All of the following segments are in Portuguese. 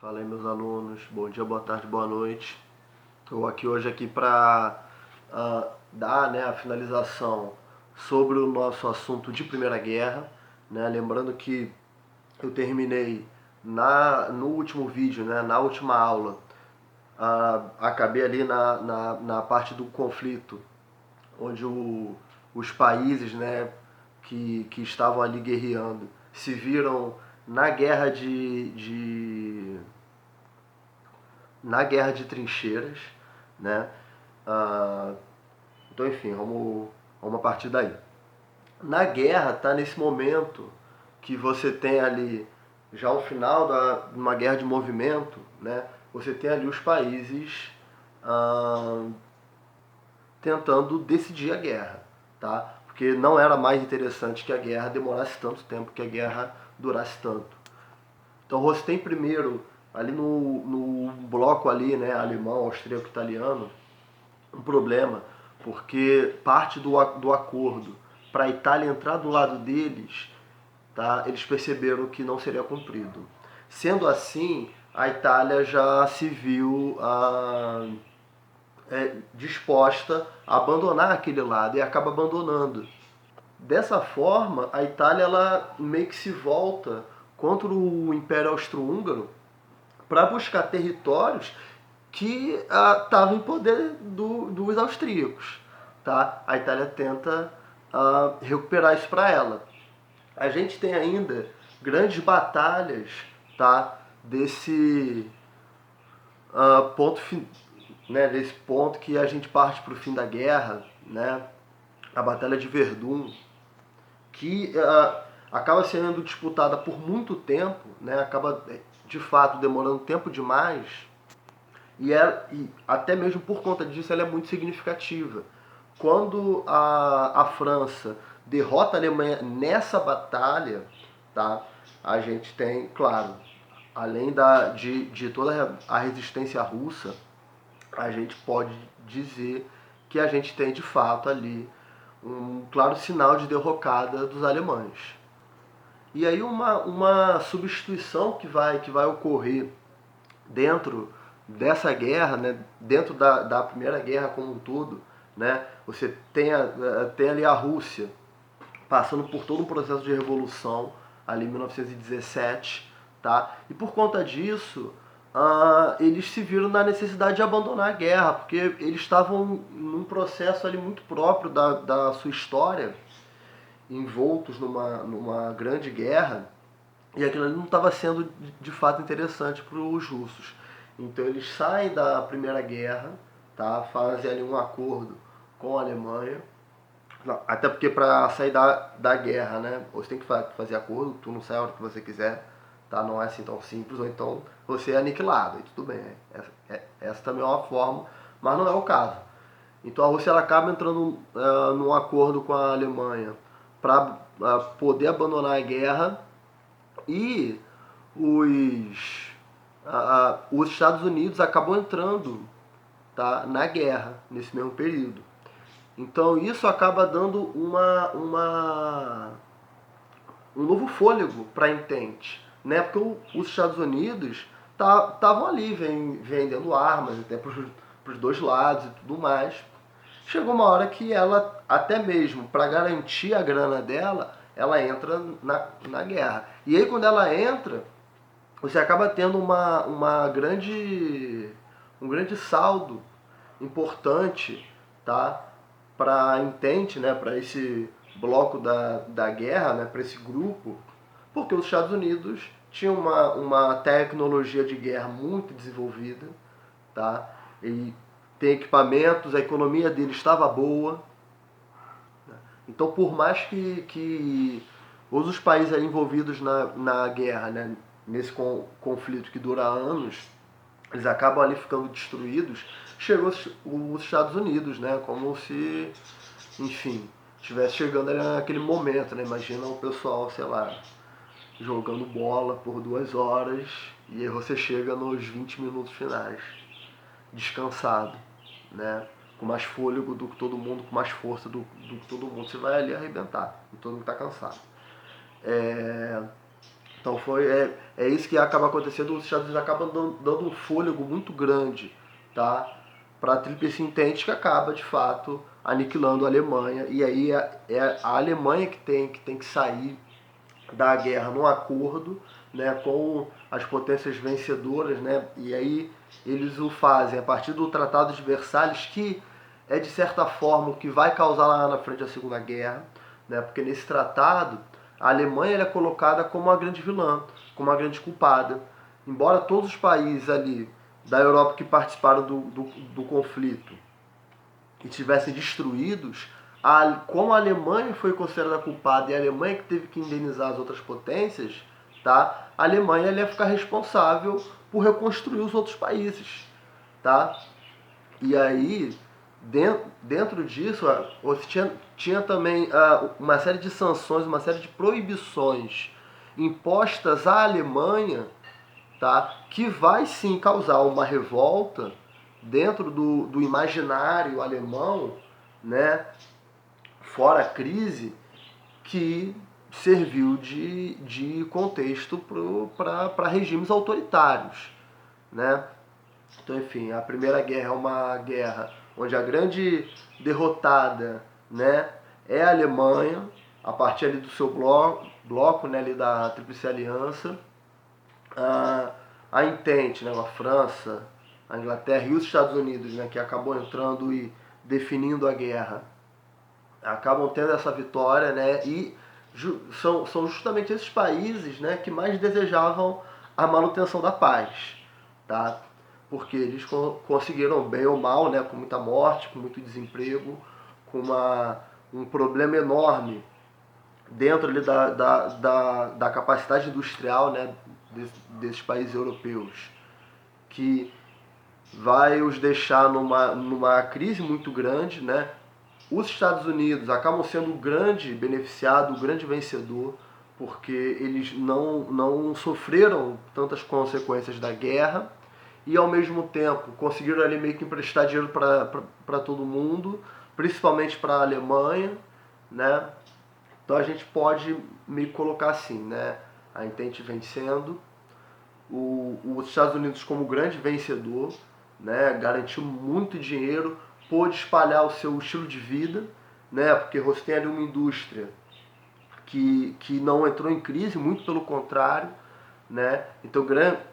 Fala aí, meus alunos, bom dia, boa tarde, boa noite. Estou aqui hoje para dar, a finalização sobre o nosso assunto de Primeira Guerra, né? Lembrando que eu terminei no último vídeo, né, na última aula, acabei ali na parte do conflito, onde os países, né, que estavam ali guerreando se viram na guerra na guerra de trincheiras, né? Então, enfim, vamos a partir daí. Na guerra está nesse momento que você tem ali já o final de uma guerra de movimento, né? Você tem ali os países tentando decidir a guerra, tá? Porque não era mais interessante que a guerra demorasse tanto tempo, que a guerra durasse tanto. Então você tem primeiro, ali no bloco ali, né, alemão, austríaco, italiano, um problema, porque parte do acordo para a Itália entrar do lado deles, tá, eles perceberam que não seria cumprido. Sendo assim, a Itália já se viu disposta a abandonar aquele lado e acaba abandonando. Dessa forma, a Itália ela meio que se volta contra o Império Austro-Húngaro para buscar territórios que estavam em poder dos austríacos. Tá? A Itália tenta recuperar isso para ela. A gente tem ainda grandes batalhas, tá, desse ponto, né, desse ponto que a gente parte para o fim da guerra, né, a Batalha de Verdun, que acaba sendo disputada por muito tempo, né, acaba de fato demorando tempo demais, e até mesmo por conta disso ela é muito significativa. Quando a França derrota a Alemanha nessa batalha, tá, a gente tem, claro, além de toda a resistência russa, a gente pode dizer que a gente tem de fato ali um claro sinal de derrocada dos alemães. E aí uma substituição que vai ocorrer dentro dessa guerra, né, dentro da Primeira Guerra como um todo, né, você tem ali a Rússia passando por todo um processo de revolução ali em 1917, tá? E por conta disso, eles se viram na necessidade de abandonar a guerra, porque eles estavam num processo ali muito próprio da sua história, envoltos numa grande guerra, e aquilo ali não estava sendo de fato interessante para os russos. Então eles saem da Primeira Guerra, tá? Fazem ali um acordo com a Alemanha, até porque para sair da guerra, né, você tem que fazer acordo, tu não sai a hora que você quiser, tá? Não é assim tão simples, ou então você é aniquilado, e tudo bem. Essa também é uma forma, mas não é o caso. Então a Rússia ela acaba entrando num acordo com a Alemanha para poder abandonar a guerra, e os Estados Unidos acabam entrando, tá, na guerra nesse mesmo período. Então isso acaba dando um novo fôlego para a Entente, né? Porque os Estados Unidos estavam ali vendendo armas até para os dois lados e tudo mais. Chegou uma hora que ela, até mesmo para garantir a grana dela, ela entra na guerra. E aí quando ela entra, você acaba tendo um grande saldo importante, tá, para a Entente, né, para esse bloco da guerra, né, para esse grupo, porque os Estados Unidos tinham uma tecnologia de guerra muito desenvolvida, tá, e tem equipamentos, a economia dele estava boa. Então, por mais que os países envolvidos na guerra, né, nesse conflito que dura anos, eles acabam ali ficando destruídos, chegou os Estados Unidos, né, como se, enfim, estivesse chegando ali naquele momento, né? Imagina o pessoal, sei lá, jogando bola por 2 horas, e aí você chega nos 20 minutos finais, descansado, né? Com mais fôlego do que todo mundo, com mais força do que todo mundo. Você vai ali arrebentar, e todo mundo está cansado. Então é isso que acaba acontecendo, os Estados Unidos acabam dando um fôlego muito grande, tá? Para a Tríplice Entente, que acaba de fato aniquilando a Alemanha, e aí é a Alemanha que tem que sair da guerra num acordo, né, com as potências vencedoras, né, e aí eles o fazem a partir do Tratado de Versalhes, que é de certa forma o que vai causar lá na frente a Segunda Guerra, né, porque nesse tratado a Alemanha é colocada como uma grande vilã, como uma grande culpada, embora todos os países ali da Europa que participaram do conflito e tivessem destruídos, como a Alemanha foi considerada culpada e a Alemanha que teve que indenizar as outras potências, tá? A Alemanha ia ficar responsável por reconstruir os outros países, tá? E aí, dentro disso, você tinha também uma série de sanções, uma série de proibições impostas à Alemanha, tá? Que vai sim causar uma revolta dentro do imaginário alemão, né? Fora a crise, que serviu de contexto para regimes autoritários, né? Então, enfim, a Primeira Guerra é uma guerra onde a grande derrotada, né, é a Alemanha, a partir ali do seu bloco, né, ali da Tríplice Aliança. A Entente, né, a França, a Inglaterra e os Estados Unidos, né, que acabou entrando e definindo a guerra, acabam tendo essa vitória, né, e são justamente esses países, né, que mais desejavam a manutenção da paz, tá? Porque eles conseguiram, bem ou mal, né, com muita morte, com muito desemprego, com um problema enorme dentro ali da capacidade industrial, né, desses países europeus, que vai os deixar numa crise muito grande, né? Os Estados Unidos acabam sendo o grande beneficiado, o grande vencedor, porque eles não sofreram tantas consequências da guerra e, ao mesmo tempo, conseguiram ali meio que emprestar dinheiro para todo mundo, principalmente para a Alemanha, né? Então a gente pode meio que colocar assim, né? A Entente vencendo, os Estados Unidos como grande vencedor, né? Garantiu muito dinheiro, pôde espalhar o seu estilo de vida, né? Porque você tem ali uma indústria que não entrou em crise, muito pelo contrário, né? Então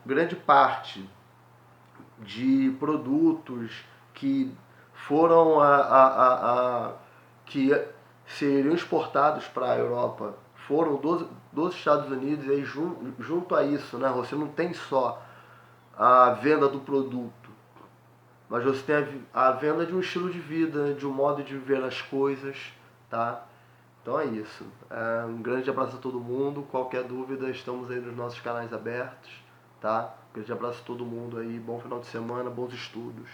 grande parte de produtos que foram que seriam exportados para a Europa foram dos Estados Unidos, e aí junto a isso, né, você não tem só a venda do produto, mas você tem a venda de um estilo de vida, de um modo de viver as coisas, tá? Então é isso. Um grande abraço a todo mundo. Qualquer dúvida, estamos aí nos nossos canais abertos, tá? Grande abraço a todo mundo aí. Bom final de semana, bons estudos.